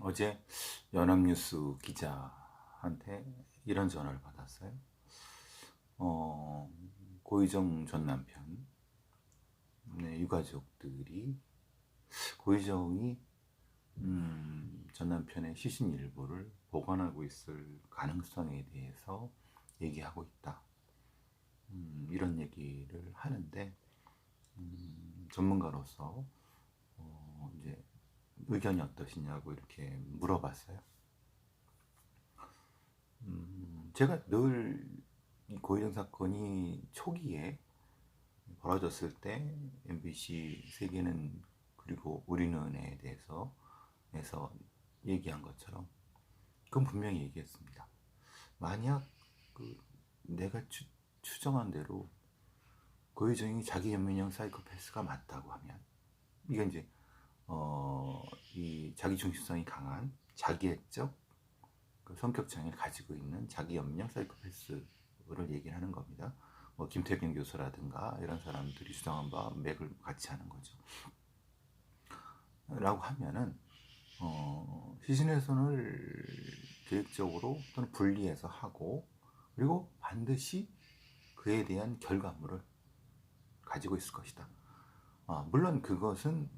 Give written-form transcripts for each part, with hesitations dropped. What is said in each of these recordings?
어제 연합뉴스 기자한테 이런 전화를 받았어요. 고희정 전 남편, 네, 유가족들이 고희정이 전 남편의 시신 일부를 보관하고 있을 가능성에 대해서 얘기하고 있다. 이런 얘기를 하는데 전문가로서 이제 의견이 어떠시냐고 이렇게 물어봤어요. 제가 늘 이 고희정 사건이 초기에 벌어졌을 때 MBC 세계는 그리고 우리는에 대해서 얘기한 것처럼 그건 분명히 얘기했습니다. 만약 내가 추정한 대로 고희정이 자기 연민형 사이코패스가 맞다고 하면 이게 이제 이 자기 중심성이 강한 자기애적 그 성격 장애를 가지고 있는 자기 연민형 사이코패스를 얘기를 하는 겁니다. 김태균 교수라든가 이런 사람들이 주장한 바 맥을 같이 하는 거죠. 라고 하면은 시신훼손을 계획적으로 또는 분리해서 하고 그리고 반드시 그에 대한 결과물을 가지고 있을 것이다. 물론 그것은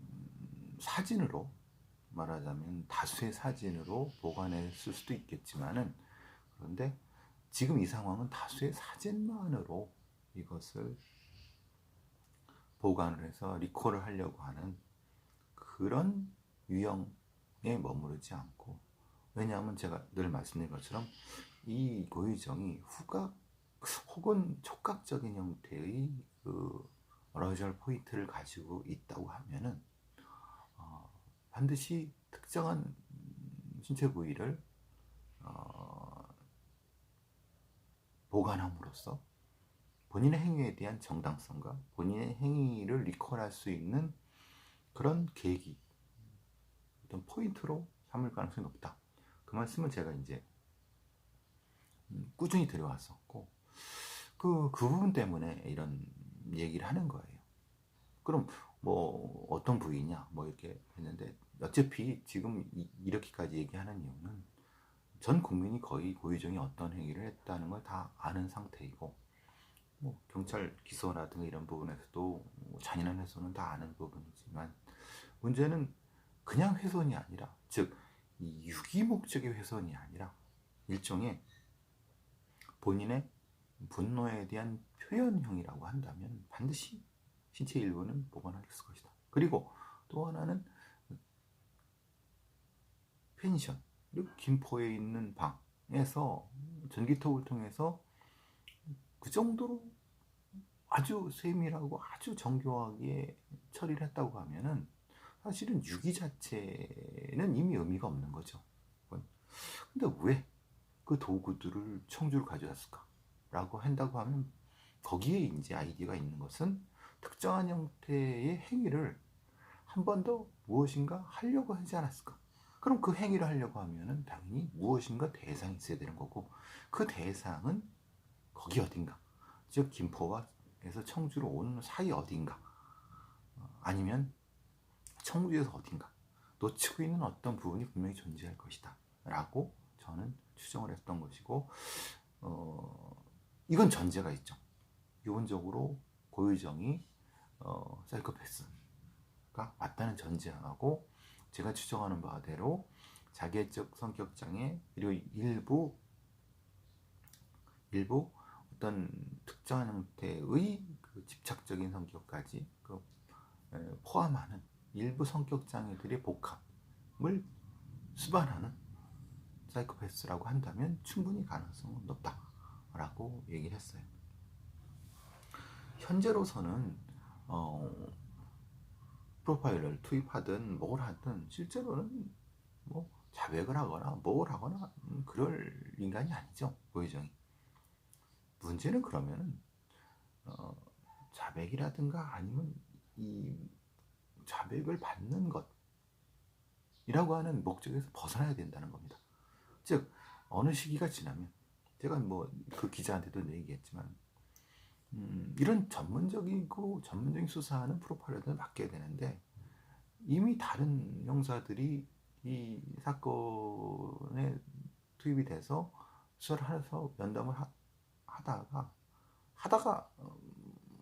사진으로 말하자면 다수의 사진으로 보관했을 수도 있겠지만은 그런데 지금 이 상황은 다수의 사진만으로 이것을 보관을 해서 리콜을 하려고 하는 그런 유형에 머무르지 않고, 왜냐하면 제가 늘 말씀드린 것처럼 이 고유정이 후각 혹은 촉각적인 형태의 그 어라이절 포인트를 가지고 있다고 하면은 반드시 특정한 신체 부위를 보관함으로써 본인의 행위에 대한 정당성과 본인의 행위를 리콜할 수 있는 그런 계기, 어떤 포인트로 삼을 가능성이 높다. 그 말씀을 제가 이제 꾸준히 드려왔었고, 그 부분 때문에 이런 얘기를 하는 거예요. 그럼 뭐 어떤 부위냐 뭐 이렇게 했는데 어차피 지금 이렇게까지 얘기하는 이유는 전 국민이 거의 고유정이 어떤 행위를 했다는 걸 다 아는 상태이고, 뭐 경찰 기소라든가 이런 부분에서도 뭐 잔인한 훼손은 다 아는 부분이지만 문제는 그냥 훼손이 아니라, 즉 이 유기 목적의 훼손이 아니라 일종의 본인의 분노에 대한 표현형이라고 한다면 반드시 신체 일부는 보관할 것이다. 그리고 또 하나는 펜션, 그리고 김포에 있는 방에서 전기톱을 통해서 그 정도로 아주 세밀하고 아주 정교하게 처리를 했다고 하면은 사실은 유기 자체는 이미 의미가 없는 거죠. 근데 왜 그 도구들을 청주를 가져왔을까? 라고 한다고 하면 거기에 이제 아이디어가 있는 것은 특정한 형태의 행위를 한 번 더 무엇인가 하려고 하지 않았을까? 그럼 그 행위를 하려고 하면은 당연히 무엇인가 대상이 있어야 되는 거고, 그 대상은 거기 어딘가, 즉 김포에서 청주로 오는 사이 어딘가, 아니면 청주에서 어딘가 놓치고 있는 어떤 부분이 분명히 존재할 것이다 라고 저는 추정을 했던 것이고, 이건 전제가 있죠. 기본적으로 고유정이 사이코패스가 맞다는 전제하고, 제가 추정하는 바대로 자기애적 성격장애 그리고 일부 어떤 특정한 형태의 그 집착적인 성격까지 포함하는 일부 성격장애들의 복합을 수반하는 사이코패스라고 한다면 충분히 가능성은 높다라고 얘기를 했어요. 현재로서는 프로파일러를 투입하든 뭘 하든 실제로는 뭐 자백을 하거나 뭘 하거나 그럴 인간이 아니죠, 고혜정이. 문제는 그러면은 자백이라든가 아니면 이 자백을 받는 것이라고 하는 목적에서 벗어나야 된다는 겁니다. 즉 어느 시기가 지나면, 제가 뭐 그 기자한테도 얘기했지만 이런 전문적인 수사하는 프로파일러들 맡겨야 되는데 이미 다른 형사들이 이 사건에 투입이 돼서 수사를 해서 면담을 하다가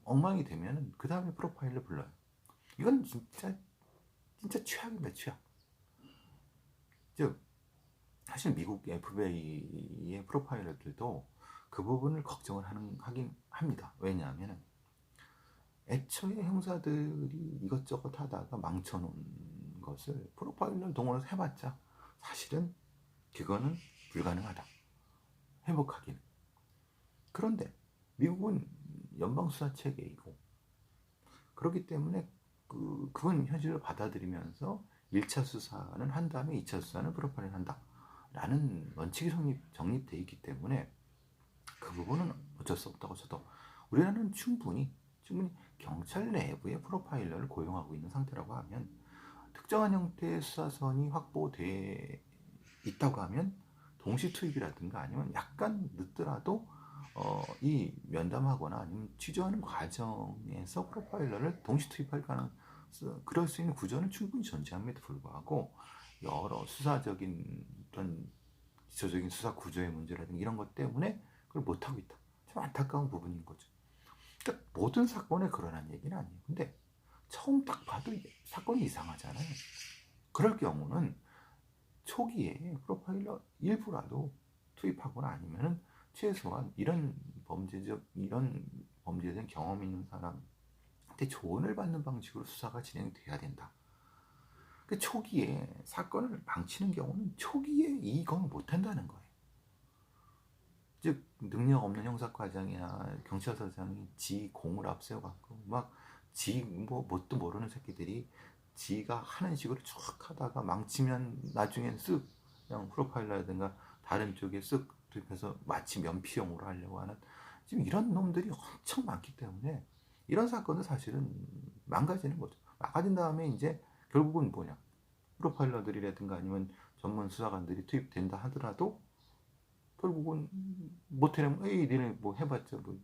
엉망이 되면 그 다음에 프로파일러 불러요. 이건 진짜 최악입니다. 최악. 즉 사실 미국 FBI의 프로파일러들도 그 부분을 걱정을 하긴 합니다. 왜냐하면 애초에 형사들이 이것저것 하다가 망쳐놓은 것을 프로파일러를 동원해서 해봤자 사실은 그거는 불가능하다. 회복하기는. 그런데 미국은 연방수사체계이고 그렇기 때문에 그건 현실을 받아들이면서 1차 수사는 한 다음에 2차 수사는 프로파일을 한다 라는 원칙이 정립되어 있기 때문에 그 부분은 어쩔 수 없다고 쳐도 우리나라는 충분히 경찰 내부의 프로파일러를 고용하고 있는 상태라고 하면 특정한 형태의 수사선이 확보돼 있다고 하면 동시 투입이라든가 아니면 약간 늦더라도 이 면담하거나 아니면 취조하는 과정에서 프로파일러를 동시 투입할 그럴 수 있는 구조는 충분히 존재함에도 불구하고 여러 수사적인 어떤 기초적인 수사 구조의 문제라든가 이런 것 때문에 그걸 못하고 있다. 참 안타까운 부분인 거죠. 그러니까 모든 사건에 그러한 얘기는 아니에요. 근데 처음 딱 봐도 사건이 이상하잖아요. 그럴 경우는 초기에 프로파일러 일부라도 투입하거나 아니면은 최소한 이런 범죄적 경험 있는 사람한테 조언을 받는 방식으로 수사가 진행돼야 된다. 그 초기에 사건을 망치는 경우는 초기에 이건 못한다는 거예요. 즉 능력 없는 형사과장이나 경찰서장이 지 공을 앞세워갖고 뭣도 모르는 새끼들이 지가 하는 식으로 쭉 하다가 망치면 나중엔 쓱 그냥 프로파일러라든가 다른 쪽에 쓱 투입해서 마치 면피용으로 하려고 하는 지금 이런 놈들이 엄청 많기 때문에 이런 사건은 사실은 망가지는 거죠. 망가진 다음에 이제 결국은 뭐냐, 프로파일러들이라든가 아니면 전문 수사관들이 투입된다 하더라도 결국은 못해내면 에이 니네 뭐 해봤자 뭐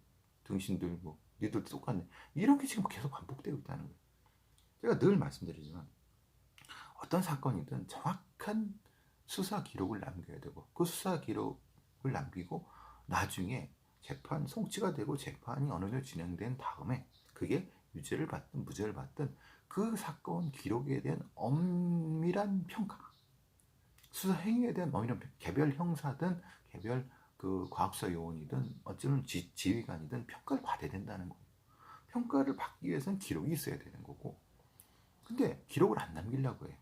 등신들 뭐 니들 똑같네, 이런 게 지금 계속 반복되고 있다는 거예요. 제가 늘 말씀드리지만 어떤 사건이든 정확한 수사 기록을 남겨야 되고 그 수사 기록을 남기고 나중에 재판 송치가 되고 재판이 어느 정도 진행된 다음에 그게 유죄를 받든 무죄를 받든 그 사건 기록에 대한 엄밀한 평가, 수사 행위에 대한 엄밀한 개별 형사든 개별 그 과학수사 요원이든 어쩌면 지휘관이든 평가를 받아야 된다는 거예요. 평가를 받기 위해서는 기록이 있어야 되는 거고, 근데 기록을 안 남기려고 해요.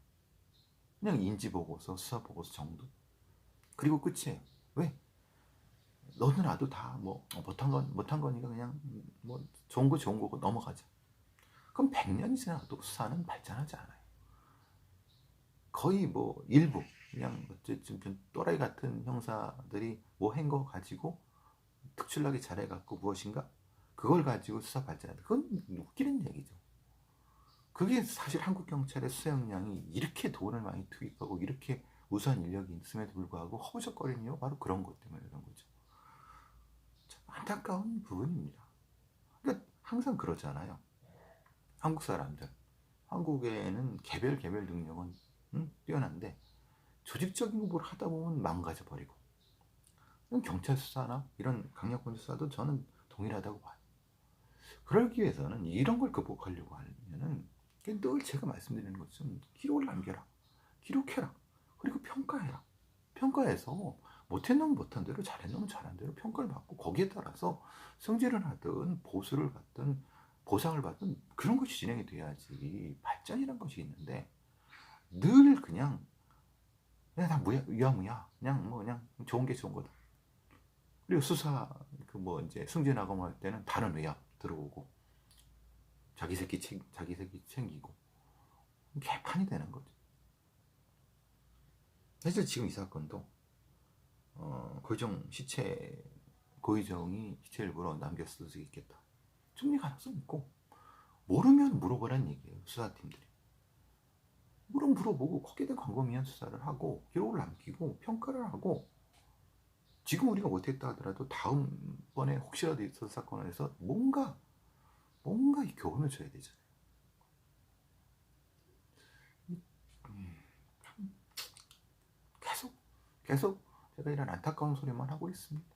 그냥 인지보고서, 수사보고서 정도. 그리고 끝이에요. 왜? 너도 나도 다 뭐 못한 거니까 그냥 뭐 좋은 거고 넘어가자. 그럼 100년이 지나도 수사는 발전하지 않아요. 거의 뭐 일부 그냥 어쨌든 좀 또라이 같은 형사들이 뭐 한 거 가지고 특출나게 잘해갖고 무엇인가 그걸 가지고 수사 발전한다. 그건 웃기는 얘기죠. 그게 사실 한국 경찰의 수사 역량이 이렇게 돈을 많이 투입하고 이렇게 우수한 인력이 있음에도 불구하고 허우적거리는 이유가 바로 그런 것 때문에 그런 거죠. 참 안타까운 부분입니다. 그러니까 항상 그러잖아요. 한국 사람들, 한국에는 개별 능력은 뛰어난데 조직적인 걸 하다 보면 망가져 버리고, 경찰 수사나 이런 강력권 수사도 저는 동일하다고 봐요. 그러기 위해서는 이런 걸 극복하려고 하면은 늘 제가 말씀드리는 것처럼 기록을 남겨라, 기록해라, 그리고 평가해라. 평가해서 못한 놈은 못한 대로, 잘한 놈은 잘한 대로 평가를 받고 거기에 따라서 승진을 하든 보수를 받든 보상을 받든 그런 것이 진행이 돼야지 발전이란 것이 있는데, 늘 그냥 다 무야무야, 그냥 좋은 게 좋은 거다. 그리고 수사 이제 승진하고 할 때는 다른 의학 들어오고 자기 새끼 챙기고 개판이 되는 거죠. 사실 지금 이 사건도 고의정이 시체 일부러 남겼을 수 있겠다. 충분히 가능성 있고, 모르면 물어보라는 얘기예요. 수사팀들이 물어보고 거기에 대한 광범위한 수사를 하고 기록을 남기고 평가를 하고, 지금 우리가 못했다 하더라도 다음번에 혹시라도 있었을 사건에서 뭔가 이 교훈을 줘야 되잖아요. 계속 제가 이런 안타까운 소리만 하고 있습니다.